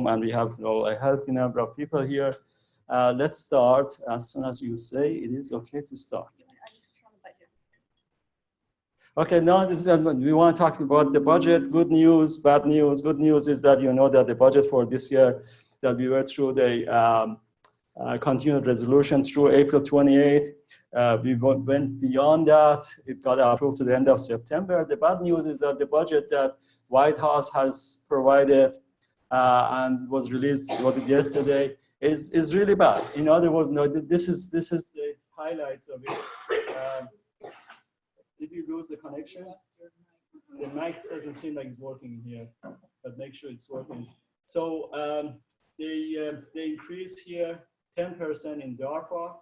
and we have a healthy number of people here. Let's start as soon as you say it is okay to start. Okay, now we want to talk about the budget. Good news, bad news. Good news is that you know that the budget for this year, that we were through the continued resolution through April 28th. We went beyond that. It got approved to the end of September. The bad news is that the budget that White House has provided and was released, was it yesterday, is really bad. In other words, no, this is the highlights of it. Did you lose the connection? The mic doesn't seem like it's working here, but make sure it's working. So they increase here 10% in DARPA.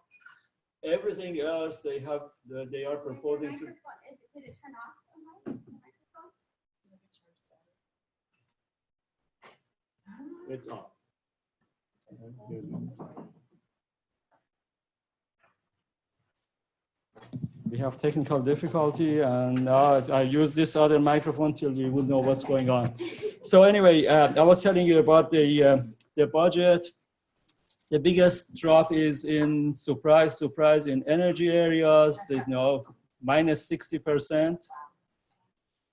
Everything else they are proposing to. Did it turn off the microphone? It's on. We have technical difficulty, and I use this other microphone till we would know what's going on. So anyway, I was telling you about the budget. The biggest drop is in surprise in energy areas. Minus 60%.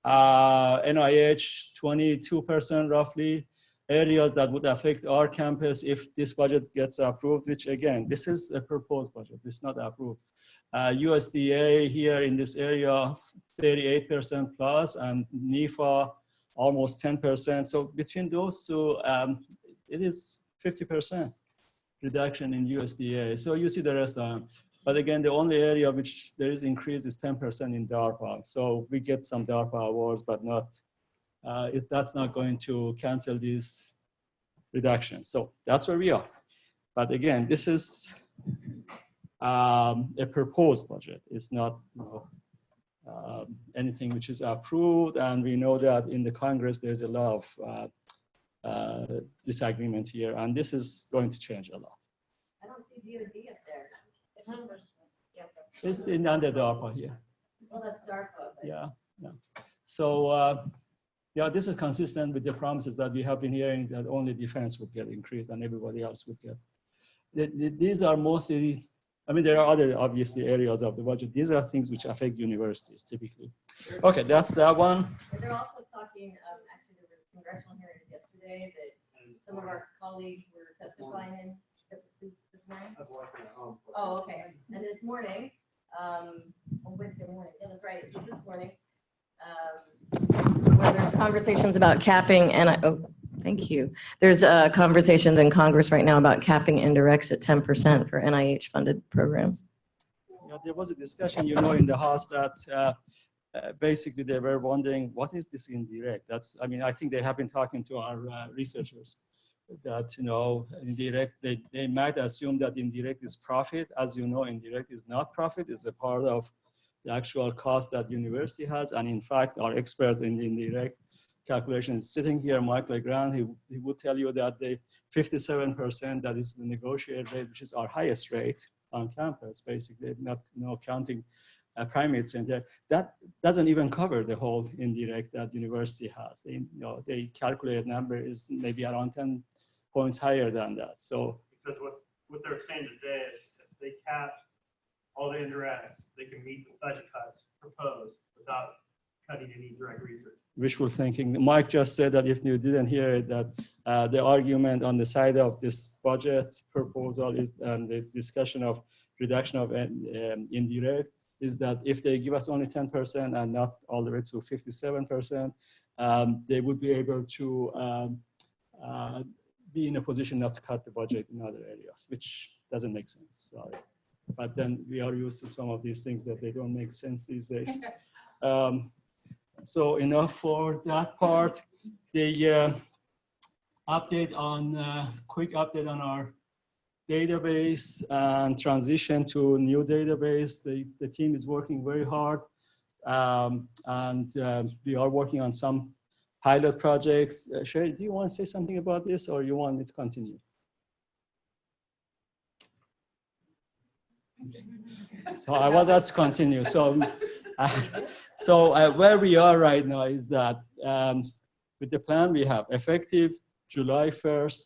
NIH 22% roughly. Areas that would affect our campus if this budget gets approved. Which again, this is a proposed budget. This is not approved. USDA here in this area, 38% plus, and NIFA almost 10%. So between those two, it is 50% reduction in USDA. So you see the rest of them. But again, the only area which there is increase is 10% in DARPA. So we get some DARPA awards, but not, that's not going to cancel these reductions. So that's where we are. But again, this is a proposed budget. It's not anything which is approved, and we know that in the Congress there's a lot of disagreement here, and this is going to change a lot. I don't see DOD up there. It's under DARPA here. Well, that's DARPA. But... Yeah. So yeah, this is consistent with the promises that we have been hearing, that only defense would get increased and everybody else would get. These are mostly, I mean, there are other obviously areas of the budget. These are things which affect universities typically. Okay, that's that one. They're also talking, actually there were congressional hearings yesterday that some of our colleagues were testifying in this morning. Oh, okay. And this morning, Wednesday morning, yeah, that's right, this morning, where there's conversations about capping, and thank you. There's conversations in Congress right now about capping indirects at 10% for NIH-funded programs. Yeah, there was a discussion, in the House that basically they were wondering, what is this indirect? I mean, I think they have been talking to our researchers that, indirect, they might assume that indirect is profit. As you know, indirect is not profit. It's a part of the actual cost that university has. And in fact, our expert in the indirect calculation is sitting here, Mike Legrand. He would tell you that the 57% that is the negotiated rate, which is our highest rate on campus, basically, not counting primates in there, that doesn't even cover the whole indirect that university has. They calculated number is maybe around 10 points higher than that. So because what they're saying today is if they cap all the indirects, they can meet the budget cuts proposed without cutting any direct research. Wishful thinking. Mike just said that if you didn't hear it, that the argument on the side of this budget proposal is, and the discussion of reduction of indirect, is that if they give us only 10% and not all the way to 57%, they would be able to be in a position not to cut the budget in other areas, which doesn't make sense. Sorry. But then we are used to some of these things that they don't make sense these days. So enough for that part. The quick update on our database and transition to new database. The team is working very hard, and we are working on some pilot projects. Sherry, do you want to say something about this, or you want me to continue? So I was asked to continue. So, where we are right now is that with the plan we have effective July 1st,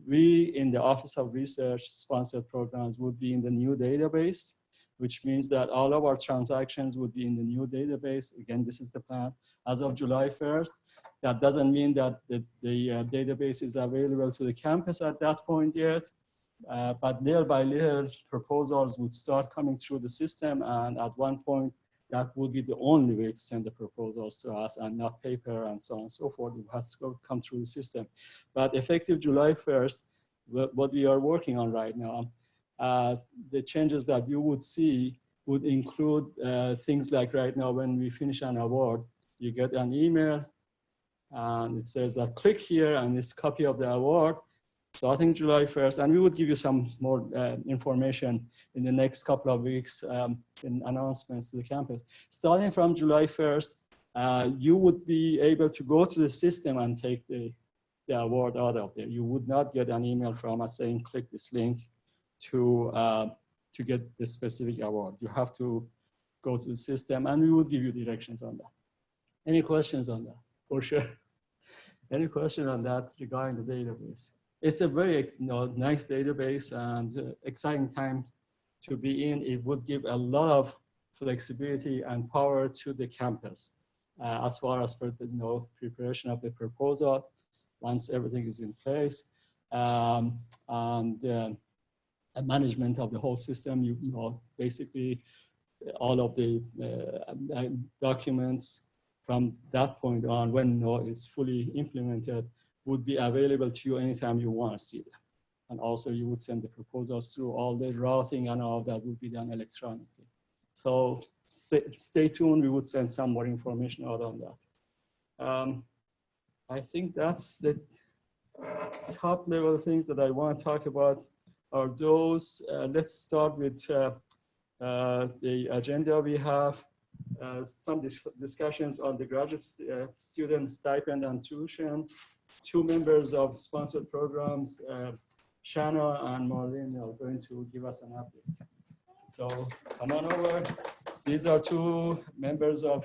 we in the Office of Research sponsored programs would be in the new database, which means that all of our transactions would be in the new database. Again, this is the plan as of July 1st. That doesn't mean that the database is available to the campus at that point yet, but little by little proposals would start coming through the system, and at one point that would be the only way to send the proposals to us and not paper and so on and so forth. It has to come through the system. But effective July 1st, what we are working on right now, the changes that you would see would include things like right now when we finish an award, you get an email and it says that click here and this copy of the award starting July 1st. And we would give you some more information in the next couple of weeks in announcements to the campus. Starting from July 1st, you would be able to go to the system and take the award out of there. You would not get an email from us saying click this link to get the specific award. You have to go to the system and we will give you directions on that. Any questions on that? For sure. Any question on that regarding the database? It's a very nice database and exciting times to be in. It would give a lot of flexibility and power to the campus as far as for the preparation of the proposal once everything is in place, and management of the whole system. Basically all of the documents from that point on, when it's fully implemented, would be available to you anytime you want to see them. And also you would send the proposals through. All the routing and all that would be done electronically. So stay tuned, we would send some more information out on that. I think that's the top level things that I want to talk about are those. Let's start with the agenda we have. Some discussions on the graduate student stipend and tuition. Two members of sponsored programs, Shanna and Marlene, are going to give us an update. So come on over. These are two members of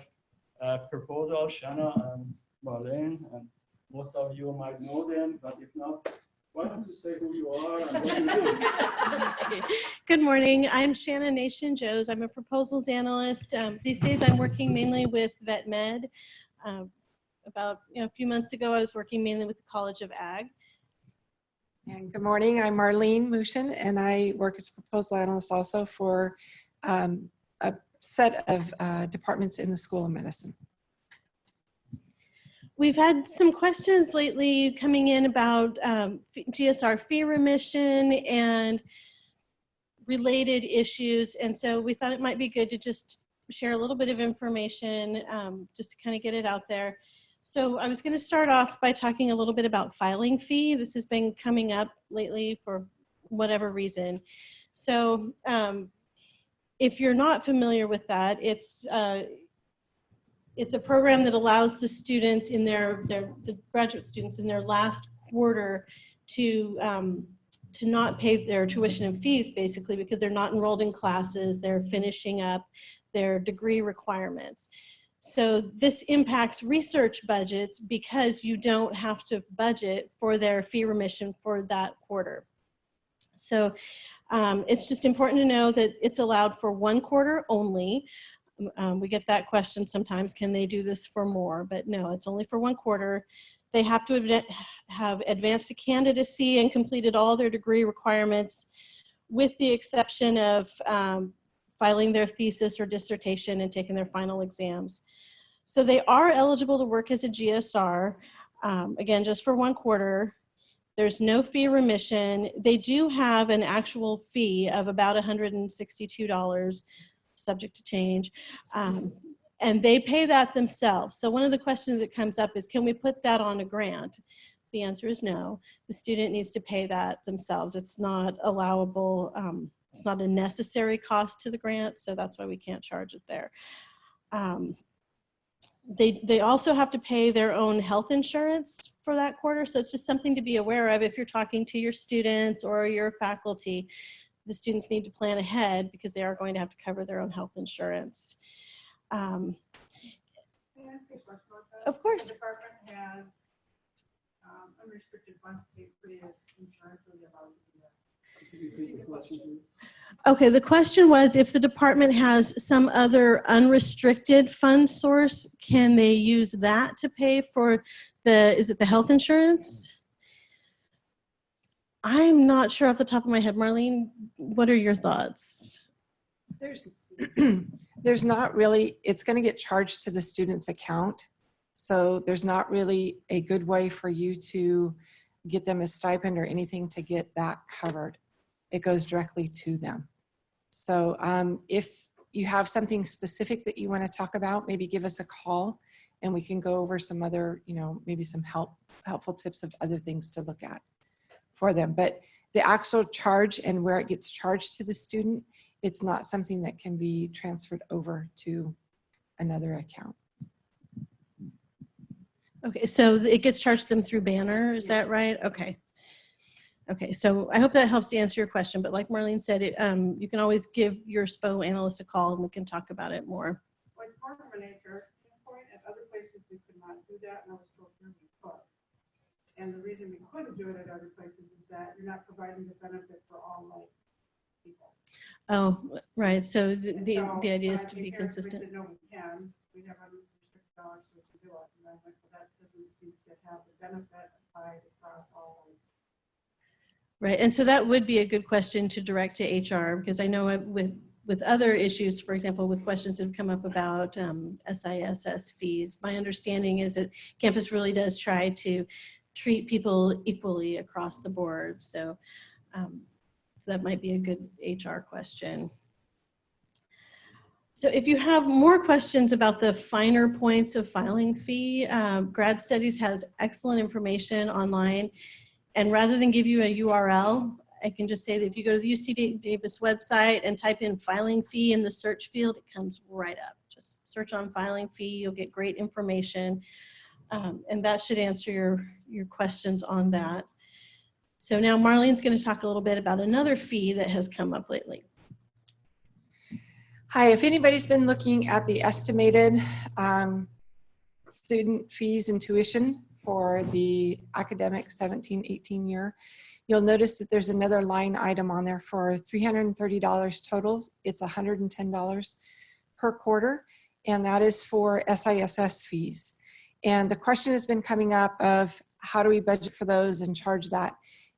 proposal, Shanna and Marlene, and most of you might know them, but if not, why don't you say who you are and what you do? Good morning. I'm Shanna Nation-Joes. I'm a proposals analyst. These days I'm working mainly with VetMed. About a few months ago, I was working mainly with the College of Ag. And good morning, I'm Marlene Mushin, and I work as a proposal analyst also for a set of departments in the School of Medicine. We've had some questions lately coming in about GSR fee remission and related issues, and so we thought it might be good to just share a little bit of information just to kind of get it out there. So I was going to start off by talking a little bit about filing fee. This has been coming up lately for whatever reason. So if you're not familiar with that, it's a program that allows the students in the graduate students in their last quarter to not pay their tuition and fees, basically, because they're not enrolled in classes, they're finishing up their degree requirements. So this impacts research budgets because you don't have to budget for their fee remission for that quarter. So it's just important to know that it's allowed for 1 quarter only. We get that question sometimes, can they do this for more? But no, it's only for 1 quarter. They have to have advanced to candidacy and completed all their degree requirements, with the exception of filing their thesis or dissertation and taking their final exams. So they are eligible to work as a GSR, again, just for 1 quarter. There's no fee remission. They do have an actual fee of about $162, subject to change, and they pay that themselves. So one of the questions that comes up is, can we put that on a grant? The answer is no. The student needs to pay that themselves. It's not allowable. It's not a necessary cost to the grant, so that's why we can't charge it there. They also have to pay their own health insurance for that quarter, so it's just something to be aware of if you're talking to your students or your faculty. The students need to plan ahead because they are going to have to cover their own health insurance. Can I ask you a question about that? Of course. The department has, unrestricted funds to free of insurance or the allowed to do that? Okay, the question was if the department has some other unrestricted fund source, can they use that to pay for is it the health insurance? I'm not sure off the top of my head. Marlene, what are your thoughts? There's not really, it's going to get charged to the student's account. So there's not really a good way for you to get them a stipend or anything to get that covered. It goes directly to them. So if you have something specific that you want to talk about, maybe give us a call and we can go over some other, maybe some helpful tips of other things to look at for them. But the actual charge and where it gets charged to the student, it's not something that can be transferred over to another account. Okay, so it gets charged to them through Banner, is that right? Okay. Okay, so I hope that helps to answer your question, but like Marlene said, you can always give your SPO analyst a call and we can talk about it more. Well, it's more from an HR standpoint. At other places, we could not do that, and I was told here we could. And the reason we couldn't do it at other places is that you're not providing the benefit for all like people. Oh, right, so the idea is when I to take be care of it, consistent. We said, no, we can. We have $150 so to do it. And I went, well, that doesn't seem to have the benefit applied across all of. Right, and so that would be a good question to direct to HR, because I know with other issues, for example, with questions that have come up about SISS fees, my understanding is that campus really does try to treat people equally across the board. So, so that might be a good HR question. So if you have more questions about the finer points of filing fee, Grad Studies has excellent information online. And rather than give you a URL, I can just say that if you go to the UC Davis website and type in filing fee in the search field, it comes right up. Just search on filing fee, you'll get great information. And that should answer your questions on that. So now Marlene's going to talk a little bit about another fee that has come up lately. Hi, if anybody's been looking at the estimated student fees and tuition for the academic 17-18 year, you'll notice that there's another line item on there for $330 totals. It's $110 per quarter, and that is for SISS fees. And the question has been coming up of how do we budget for those and charge that?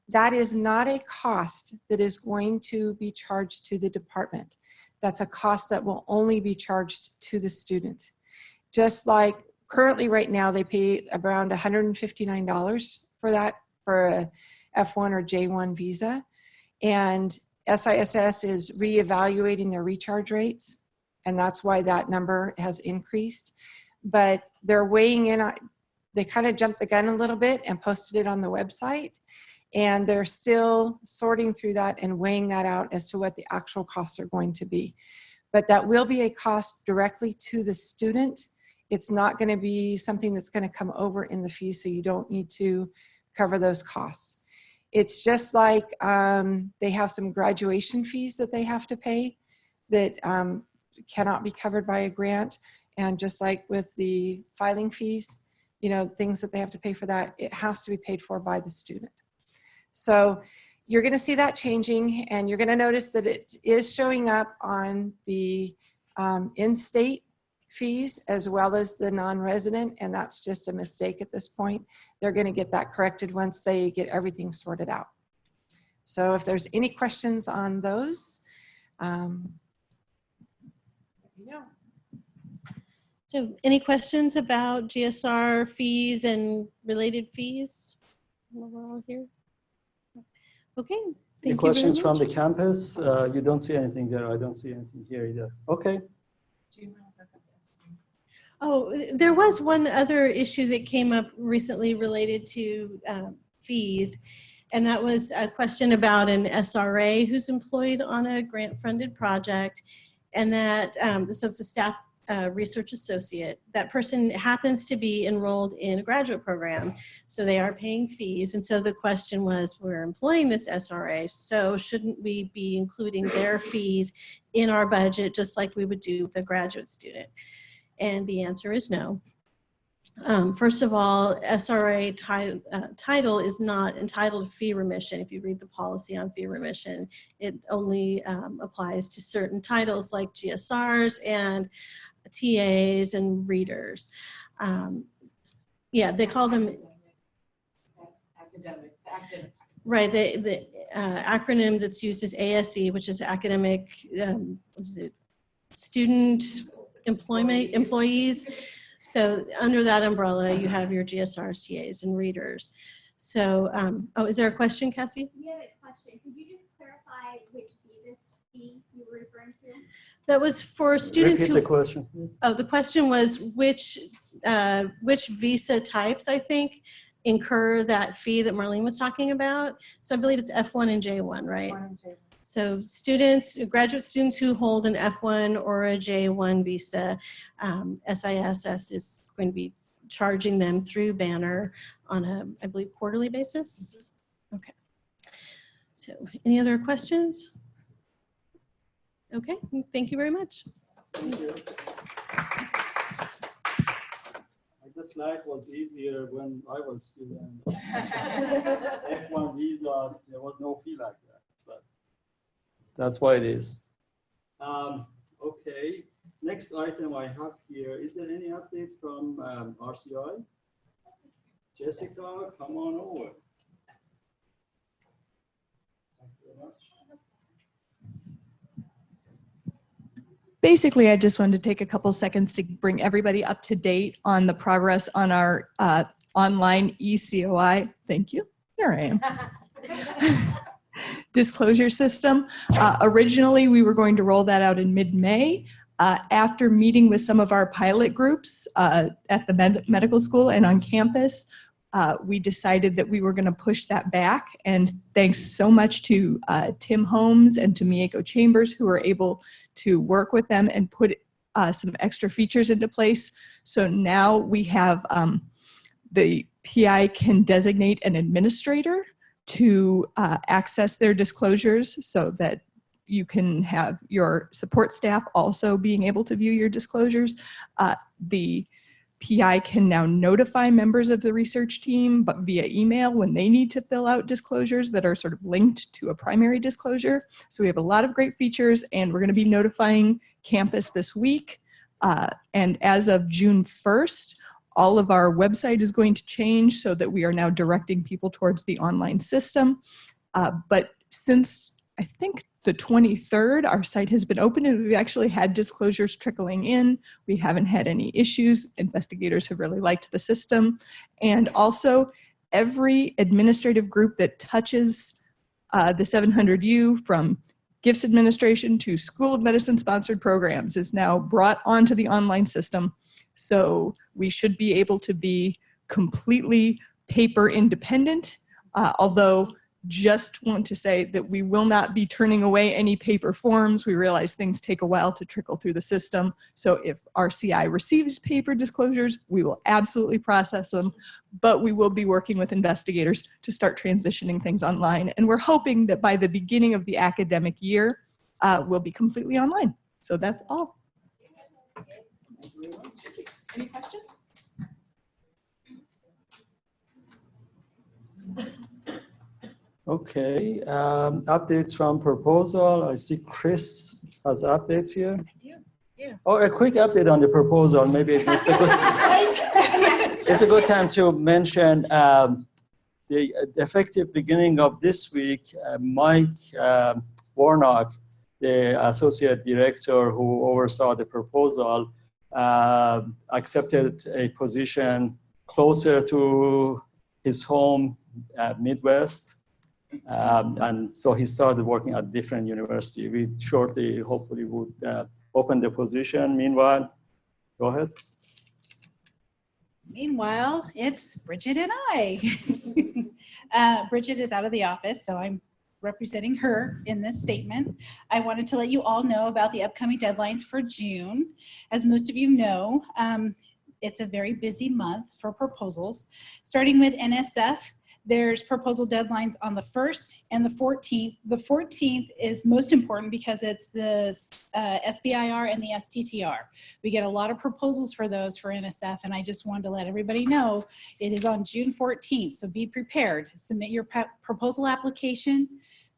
That is not a cost that is going to be charged to the department. That's a cost that will only be charged to the student. Just like currently right now, they pay around $159 for that, for a F1 or J1 visa. And SISS is reevaluating their recharge rates, and that's why that number has increased. But they're weighing in, they kind of jumped the gun a little bit and posted it on the website. And they're still sorting through that and weighing that out as to what the actual costs are going to be. But that will be a cost directly to the student. It's not going to be something that's going to come over in the fee, so you don't need to cover those costs. It's just like they have some graduation fees that they have to pay that cannot be covered by a grant. And just like with the filing fees, things that they have to pay for that, it has to be paid for by the student. So you're going to see that changing, and you're going to notice that it is showing up on the in-state fees as well as the non-resident, and that's just a mistake at this point. They're going to get that corrected once they get everything sorted out. So if there's any questions on those, let me know. So any questions about GSR fees and related fees? We're all here. Okay. Any questions from the campus? You don't see anything there. I don't see anything here either. Okay. Oh, there was one other issue that came up recently related to fees, and that was a question about an SRA who's employed on a grant-funded project, and that, so it's a staff research associate. That person happens to be enrolled in a graduate program, so they are paying fees. And so the question was, we're employing this SRA, so shouldn't we be including their fees in our budget just like we would do with a graduate student? And the answer is no. First of all, SRA title is not entitled to fee remission. If you read the policy on fee remission, it only applies to certain titles like GSRs and TAs and readers. Yeah, they call them academic. Right. The acronym that's used is ASE, which is academic student employees. So under that umbrella, you have your GSRs, TAs, and readers. So, oh, is there a question, Cassie? We have a question. Could you just clarify which fee you were referring to? That was for students Repeat the question, please. Oh, the question was which visa types, I think, incur that fee that Marlene was talking about. So I believe it's F1 and J1, right? So students, graduate students who hold an F1 or a J1 visa, SISS is going to be charging them through Banner on a, I believe, quarterly basis. Okay. So any other questions? Okay, thank you very much. Thank you. This slide was easier when I was student. F1 visa, there was no fee like that, but that's why it is. Okay, next item I have here, is there any update from RCI? Jessica, come on over. Thank you very much. Basically, I just wanted to take a couple seconds to bring everybody up to date on the progress on our online ECOI. Thank you. There I am. Disclosure system. Originally, we were going to roll that out in mid-May. After meeting with some of our pilot groups at the medical school and on campus, we decided that we were going to push that back. And thanks so much to Tim Holmes and to Mieko Chambers, who were able to work with them and put some extra features into place. So now we have the PI can designate an administrator to access their disclosures so that you can have your support staff also being able to view your disclosures. The PI can now notify members of the research team, but via email when they need to fill out disclosures that are sort of linked to a primary disclosure. So we have a lot of great features, and we're going to be notifying campus this week. And as of June 1st, all of our website is going to change so that we are now directing people towards the online system. But since I think the 23rd, our site has been open and we've actually had disclosures trickling in. We haven't had any issues. Investigators have really liked the system. And also every administrative group that touches the 700U, from gifts administration to School of Medicine sponsored programs, is now brought onto the online system. So we should be able to be completely paper independent, although just want to say that we will not be turning away any paper forms. We realize things take a while to trickle through the system. So if RCI receives paper disclosures, we will absolutely process them, but we will be working with investigators to start transitioning things online. And we're hoping that by the beginning of the academic year, we'll be completely online. So that's all. Any questions? Okay, updates from proposal. I see Chris has updates here. Yeah. Or a quick update on the proposal. Maybe it's a good, it's a good time to mention the effective beginning of this week, Mike Warnock, the associate director who oversaw the proposal, accepted a position closer to his home Midwest. And so he started working at different university. We shortly, hopefully, would open the position. Meanwhile, go ahead. Meanwhile, it's Bridget and I. Bridget is out of the office, so I'm representing her in this statement. I wanted to let you all know about the upcoming deadlines for June. As most of you know, it's a very busy month for proposals. Starting with NSF, There's proposal deadlines on the 1st and the 14th. The 14th is most important because it's the SBIR and the STTR. We get a lot of proposals for those for NSF, and I just wanted to let everybody know it is on June 14th, so be prepared. Submit your proposal application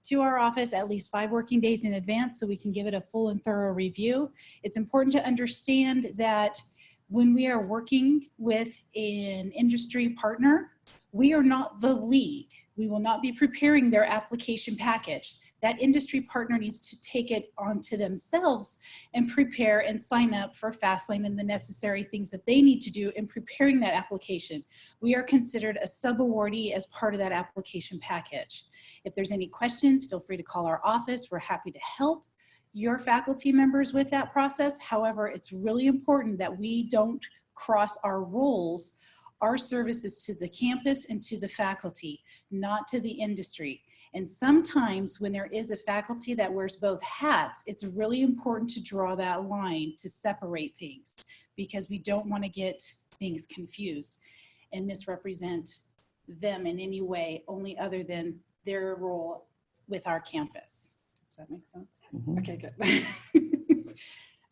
to our office at least 5 working days in advance so we can give it a full and thorough review. It's important to understand that when we are working with an industry partner, we are not the lead. We will not be preparing their application package. That industry partner needs to take it onto themselves and prepare and sign up for FastLane and the necessary things that they need to do in preparing that application. We are considered a sub-awardee as part of that application package. If there's any questions, feel free to call our office. We're happy to help your faculty members with that process. However, it's really important that we don't cross our roles, our services to the campus and to the faculty, not to the industry. And sometimes when there is a faculty that wears both hats, it's really important to draw that line to separate things because we don't want to get things confused and misrepresent them in any way, only other than their role with our campus. Does that make sense? Mhm. Okay, good.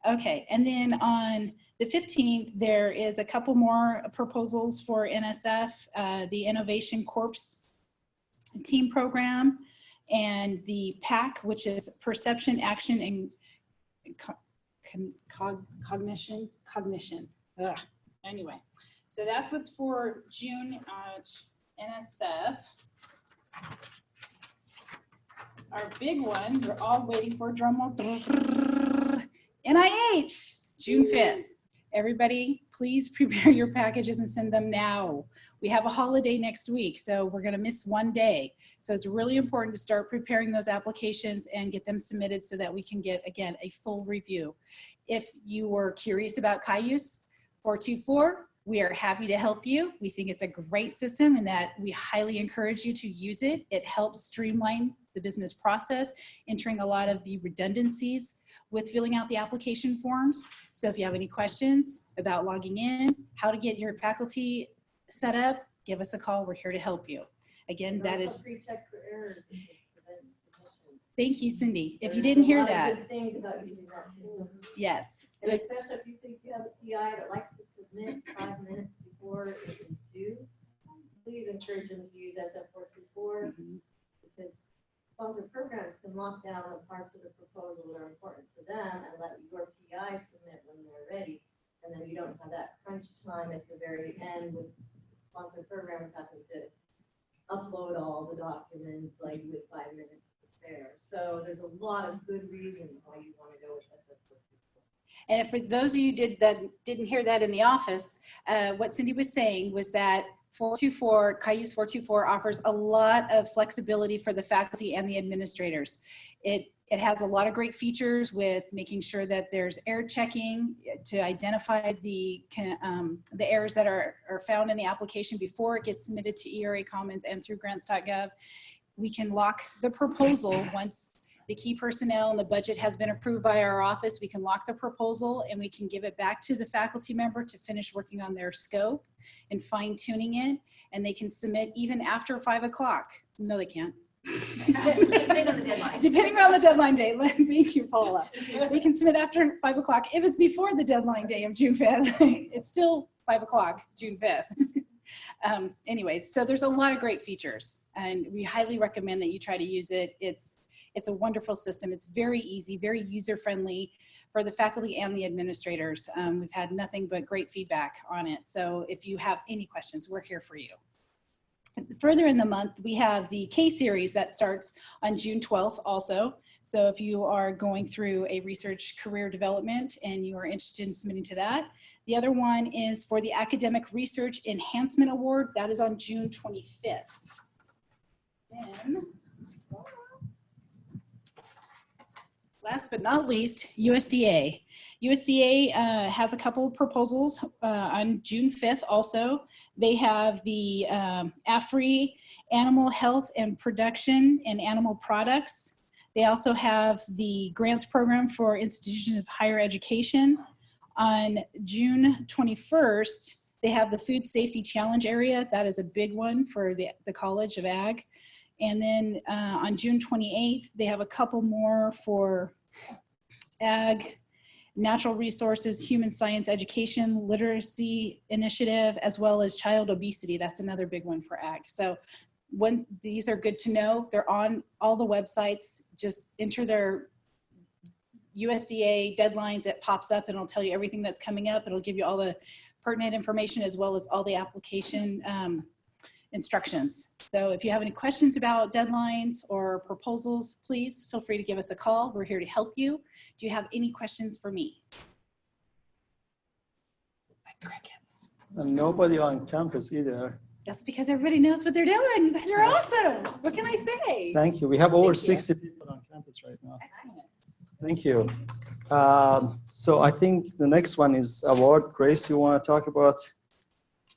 Okay, and then on the 15th, there is a couple more proposals for NSF, the Innovation Corps team program, and the PAC, which is Perception, Action, and Cognition. Ugh. Anyway, so that's what's for June NSF. Our big one, we're all waiting for, drum roll, NIH, June 5th. Everybody, please prepare your packages and send them now. We have a holiday next week, so we're gonna miss one day. So it's really important to start preparing those applications and get them submitted so that we can get, again, a full review. If you were curious about Cayuse 424, we are happy to help you. We think it's a great system and that we highly encourage you to use it. It helps streamline the business process, entering a lot of the redundancies with filling out the application forms. So if you have any questions about logging in, how to get your faculty set up, give us a call. We're here to help you. Again, that is. Free checks for errors and prevent submission. Thank you, Cindy. If you There's didn't a hear lot of that. good things about using that system. Yes. And especially if you think you have a PI that likes to submit 5 minutes before it is due, please encourage them to use SF424 because sponsored programs can lock down the parts of the proposal that are important to them and let your PI submit when they're ready. And then you don't have that crunch time at the very end with sponsored programs having to upload all the documents like with 5 minutes to spare. So there's a lot of good reasons why you want to go with SF424. And for those of you that didn't hear that in the office, what Cindy was saying was that Cayuse 424 offers a lot of flexibility for the faculty and the administrators. It has a lot of great features with making sure that there's error checking to identify the errors that are found in the application before it gets submitted to ERA Commons and through grants.gov. We can lock the proposal once the key personnel and the budget has been approved by our office. We can lock the proposal and we can give it back to the faculty member to finish working on their scope and fine tuning it. And they can submit even after 5 o'clock. No, they can't. Depending on the deadline. Depending on the deadline date. Thank you, Paula. They can submit after 5 o'clock. If it's before the deadline day of June 5th, it's still 5 o'clock, June 5th. Anyways, so there's a lot of great features and we highly recommend that you try to use it. It's a wonderful system. It's very easy, very user-friendly for the faculty and the administrators. We've had nothing but great feedback on it. So if you have any questions, we're here for you. Further in the month, we have the K-Series that starts on June 12th also. So if you are going through a research career development and you are interested in submitting to that. The other one is for the Academic Research Enhancement Award. That is on June 25th. Then, last but not least, USDA. USDA has a couple of proposals on June 5th also. They have the AFRI, Animal Health and Production and Animal Products. They also have the grants program for institutions of higher education. On June 21st, They have the Food Safety Challenge area. That is a big one for the College of Ag. And then on June 28th, they have a couple more for Ag, Natural Resources, Human Science Education, Literacy Initiative, as well as Child Obesity. That's another big one for Ag. So these are good to know. They're on all the websites. Just enter their USDA deadlines. It pops up and it'll tell you everything that's coming up. It'll give you all the pertinent information as well as all the application instructions. So if you have any questions about deadlines or proposals, please feel free to give us a call. We're here to help you. Do you have any questions for me? Crickets. And nobody on campus either. That's because everybody knows what they're doing. You guys are awesome. What can I say? Thank you. We have over Thank you. 60 people on campus right now. Excellent. Thank you. So I think the next one is award. Grace, you want to talk about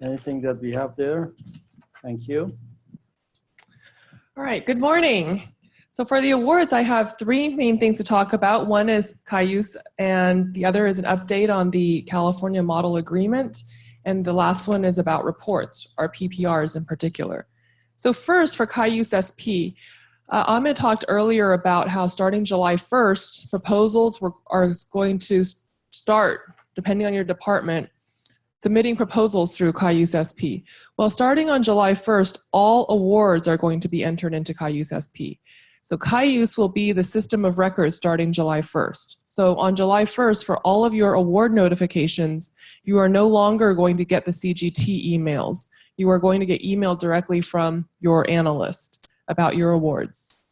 anything that we have there? Thank you. All right, good morning. So for the awards, I have three main things to talk about. One is Cayuse, and the other is an update on the California Model Agreement. And the last one is about reports, our PPRs in particular. So first, for Cayuse SP, Ahmed talked earlier about how starting July 1st, proposals are going to start, depending on your department, submitting proposals through Cayuse SP. Well, starting on July 1st, all awards are going to be entered into Cayuse SP. So Cayuse will be the system of record starting July 1st. So on July 1st, for all of your award notifications, you are no longer going to get the CGT emails. You are going to get emailed directly from your analyst about your awards.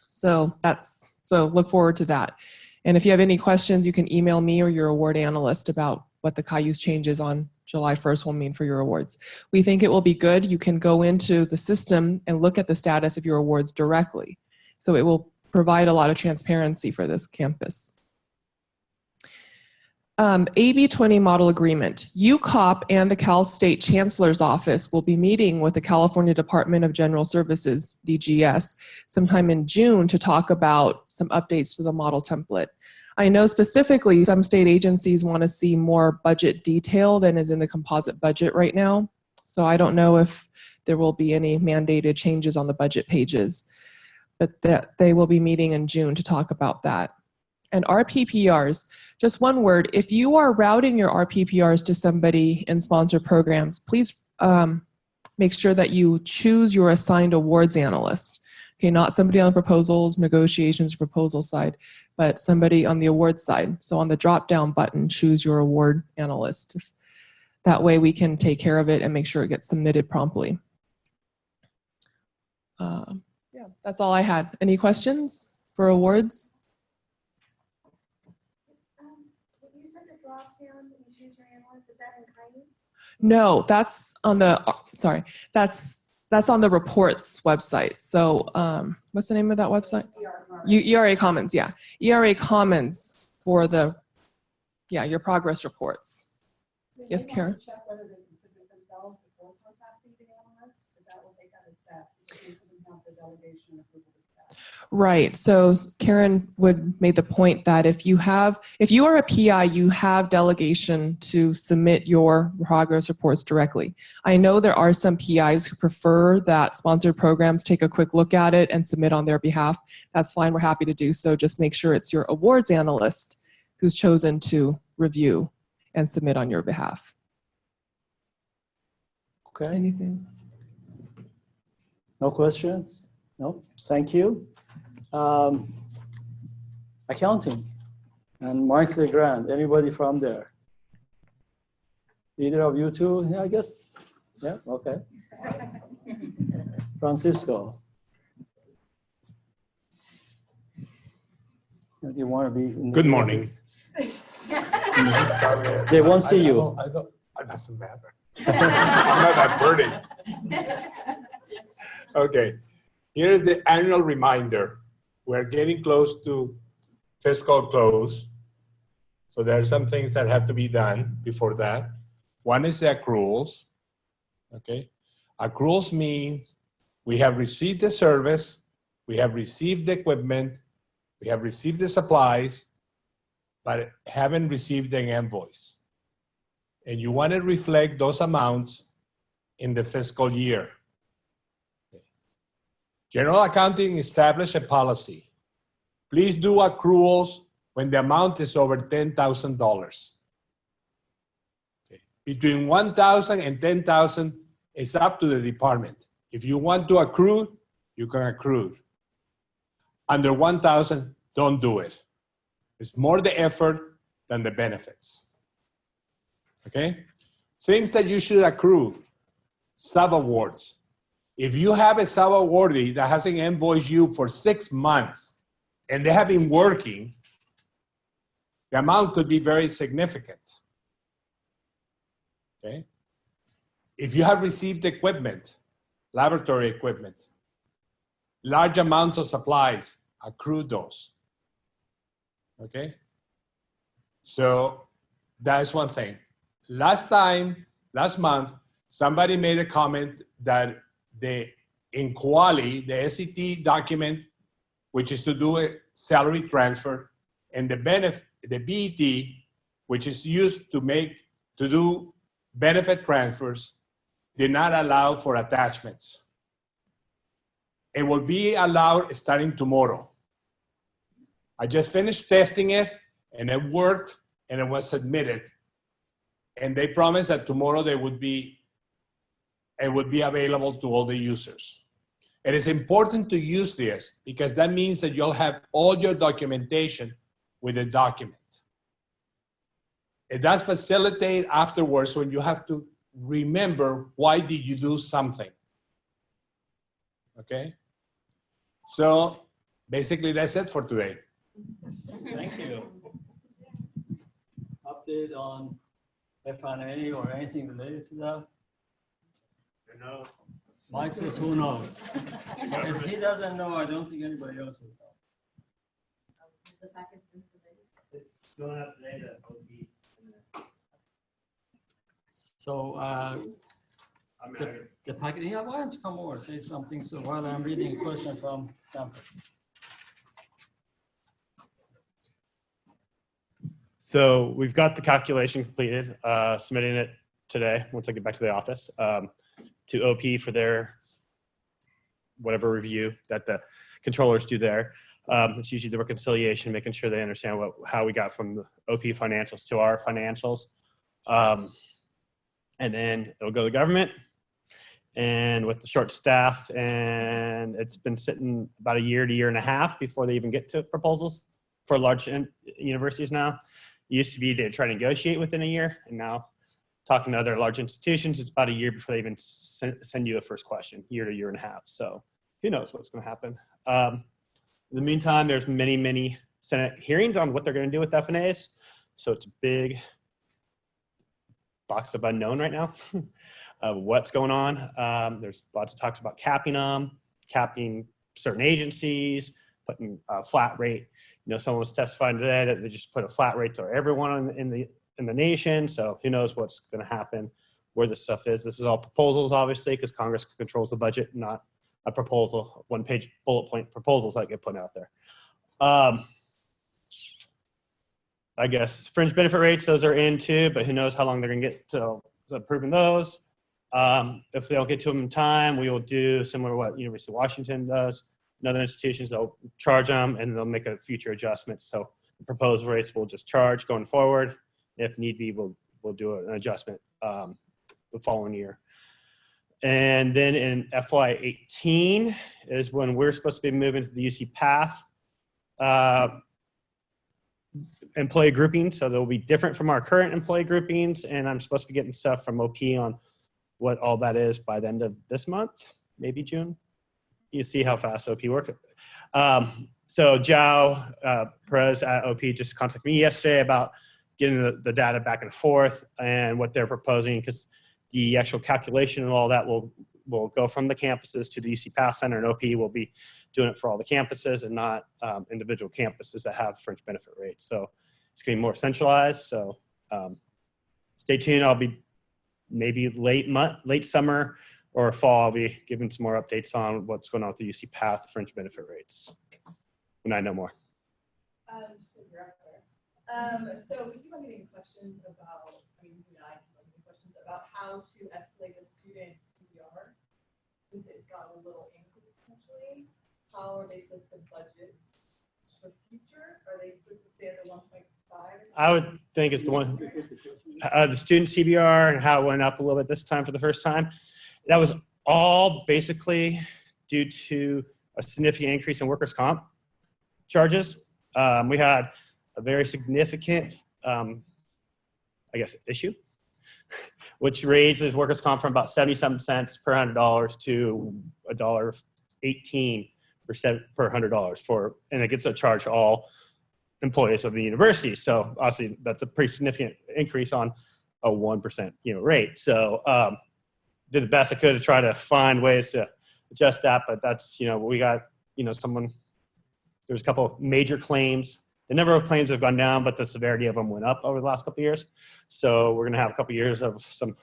So look forward to that. And if you have any questions, you can email me or your award analyst about what the Cayuse changes on July 1st will mean for your awards. We think it will be good. You can go into the system and look at the status of your awards directly. So it will provide a lot of transparency for this campus. AB 20 Model Agreement. UCOP and the Cal State Chancellor's Office will be meeting with the California Department of General Services, DGS, sometime in June to talk about some updates to the model template. I know specifically some state agencies want to see more budget detail than is in the composite budget right now. So I don't know if there will be any mandated changes on the budget pages, but that they will be meeting in June to talk about that. And RPPRs, just one word, if you are routing your RPPRs to somebody in sponsored programs, please make sure that you choose your assigned awards analyst. Okay, not somebody on the proposals, negotiations, proposal side, but somebody on the awards side. So on the drop-down button, choose your award analyst. That way we can take care of it and make sure it gets submitted promptly. Yeah, that's all I had. Any questions for awards? You said the drop down, you choose your analyst, is that in Cayuse? No, that's on the, sorry, that's on the reports website. So what's the name of that website? ERA Commons, yeah. ERA Commons for the, yeah, your progress reports. So Yes, they Karen? want to check whether they can submit themselves before contacting the analyst. Is that what they got as that? Because they couldn't have the delegation approval of that. Right. So Karen made the point that if you are a PI, you have delegation to submit your progress reports directly. I know there are some PIs who prefer that sponsored programs take a quick look at it and submit on their behalf. That's fine. We're happy to do so. Just make sure it's your awards analyst who's chosen to review and submit on your behalf. Okay. Anything? No questions? No. Thank you. Accounting and Mark LeGrand. Anybody from there? Either of you two? Yeah, I guess. Yeah. Okay. Francisco. Do you want to be? In Good morning. They won't see you. It doesn't matter. I'm not that pretty. Okay, here's the annual reminder. We're getting close to fiscal close. So there are some things that have to be done before that. One is the accruals. Okay, accruals means we have received the service, we have received the equipment, we have received the supplies, but haven't received an invoice. And you want to reflect those amounts in the fiscal year. General accounting established a policy. Please do accruals when the amount is over $10,000. Okay. Between $1,000 and $10,000 is up to the department. If you want to accrue, you can accrue. Under $1,000, don't do it. It's more the effort than the benefits. Okay? Things that you should accrue, sub-awards. If you have a sub-awardee that hasn't invoiced you for 6 months and they have been working, the amount could be very significant. Okay? If you have received equipment, laboratory equipment, large amounts of supplies, accrue those. Okay? So that's one thing. Last month, somebody made a comment that in Quali, the SET document, which is to do a salary transfer, and the BET, which is used to do benefit transfers, did not allow for attachments. It will be allowed starting tomorrow. I just finished testing it, and it worked, and it was submitted. And they promised that tomorrow it would be available to all the users. It is important to use this because that means that you'll have all your documentation with a document. It does facilitate afterwards when you have to remember why did you do something. Okay? So basically that's it for today. Thank you. Update on F&A or anything related to that? Who knows? Mike says, who knows? So if he doesn't know, I don't think anybody else will know. The package been submitted? It's still not today that will be. So I mean, the package, yeah, why don't you come over, say something, so while I'm reading a question from campus. So we've got the calculation completed, submitting it today, once I get back to the office, to OP for their whatever review that the controllers do there. It's usually the reconciliation, making sure they understand how we got from the OP financials to our financials. And then it'll go to the government. And with the short staffed, and it's been sitting about a year to year and a half before they even get to proposals for large universities now. It used to be they'd try to negotiate within a year, and now talking to other large institutions, it's about a year before they even send you a first question, year to year and a half. So who knows what's going to happen. In the meantime, there's many Senate hearings on what they're going to do with F&As. So it's a big box of unknown right now of what's going on. There's lots of talks about capping them, capping certain agencies, putting a flat rate. You know, someone was testifying today that they just put a flat rate to everyone in the nation. So who knows what's going to happen, where this stuff is. This is all proposals, obviously, because Congress controls the budget, not a proposal, one-page bullet point proposals that get put out there. I guess fringe benefit rates, those are in too, but who knows how long they're going to get to approving those. If they don't get to them in time, we will do similar to what University of Washington does. And other institutions, they'll charge them and they'll make a future adjustment. So the proposed rates will just charge going forward. If need be, we'll do an adjustment the following year. And then in FY18 is when we're supposed to be moving to the UC Path employee grouping. So they'll be different from our current employee groupings. And I'm supposed to be getting stuff from OP on what all that is by the end of this month, maybe June. You see how fast OP work. So Zhao Perez at OP just contacted me yesterday about getting the data back and forth and what they're proposing, because the actual calculation and all that will go from the campuses to the UC Path Center, and OP will be doing it for all the campuses and not individual campuses that have fringe benefit rates. So it's going to be more centralized. So stay tuned. I'll be maybe late summer or fall, I'll be giving some more updates on what's going on with the UC Path fringe benefit rates when I know more. So we keep on getting questions about, I mean, you and I keep on getting questions about how to escalate a student's CPR since it got a little increase potentially. How are they supposed to budget for the future? Are they supposed to stay at the 1.5? I would think it's the one, the student CBR and how it went up a little bit this time for the first time. That was all basically due to a significant increase in workers' comp charges. We had a very significant, I guess, issue, which raises workers' comp from about 77 cents per $100 to $1.18 per $100 and it gets a charge to all employees of the university. So obviously that's a pretty significant increase on a 1% rate. So did the best I could to try to find ways to adjust that, but that's we got there's a couple of major claims. The number of claims have gone down, but the severity of them went up over the last couple of years. So we're going to have a couple of years of some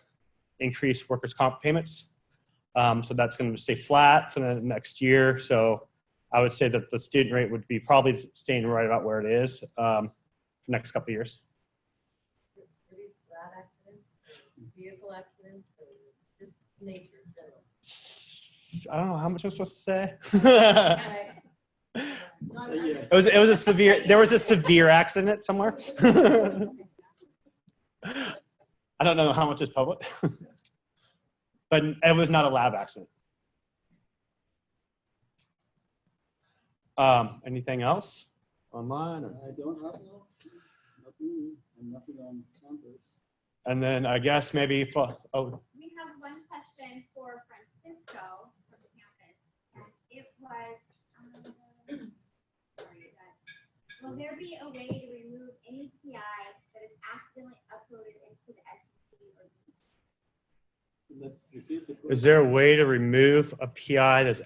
increased workers' comp payments. So that's going to stay flat for the next year. So I would say that the student rate would be probably staying right about where it is for the next couple of years. Are these bad accidents, vehicle accidents, or just nature in general? I don't know how much I'm supposed to say. Okay. It was a severe. There was a severe accident somewhere. I don't know how much is public, but it was not a lab accident. Anything else online? Or? I don't have nothing on campus. And then I guess maybe for We have one question for Francisco from the campus. And it was, will there be a way to remove any PI that is accidentally uploaded into the SEC or Let's repeat the question. is there a way to remove a PI that's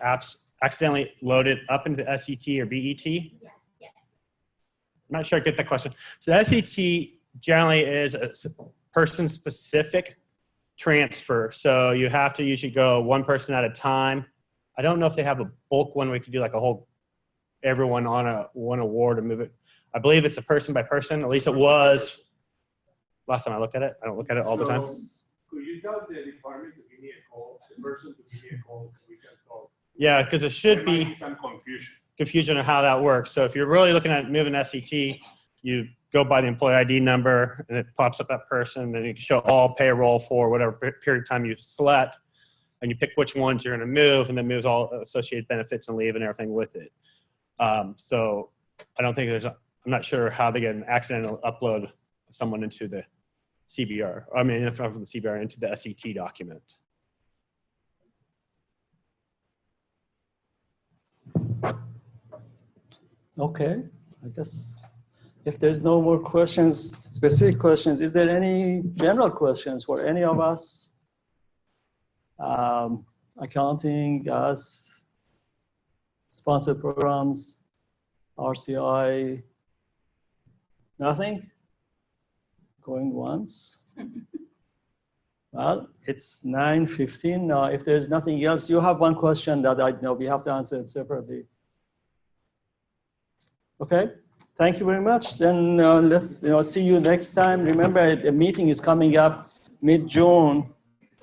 accidentally loaded up into the SET or BET? Yes. I'm not sure I get that question. So the SET generally is a person-specific transfer. So you have to usually go one person at a time. I don't know if they have a bulk one where you could do like a whole, everyone on one award and move it. I believe it's a person by person. At least it was last time I looked at it. I don't look at it all the time. Could you tell the department to give me a call, the person to give me a call, so we can talk? Yeah, because it should There might be some confusion on how that works. So if you're really looking at moving SET, you go by the employee ID number and it pops up that person. Then you can show all payroll for whatever period of time you select, and you pick which ones you're going to move, and then moves all associated benefits and leave and everything with it. So I don't think I'm not sure how they get an accidental upload of someone into the CBR. I mean, from the CBR into the SET document. Okay, I guess if there's no more questions, specific questions, is there any general questions for any of us? Accounting, gas, sponsored programs, RCI, nothing? Going once? Well, it's 9:15 now. If there's nothing else, you have one question that I know we have to answer it separately. Okay, thank you very much. Then let's see you next time. Remember, the meeting is coming up mid-June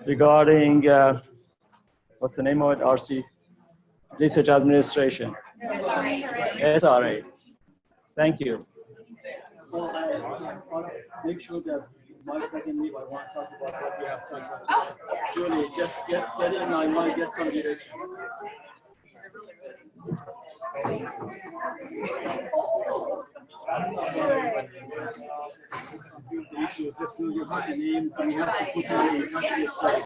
regarding what's the name of it? RC, Research Administration. SRA. Thank you. So make sure that Mike and me, I want to talk about what we have talked about today. Julie, just get in. I might get some direction. Just do your name. We have to put your name.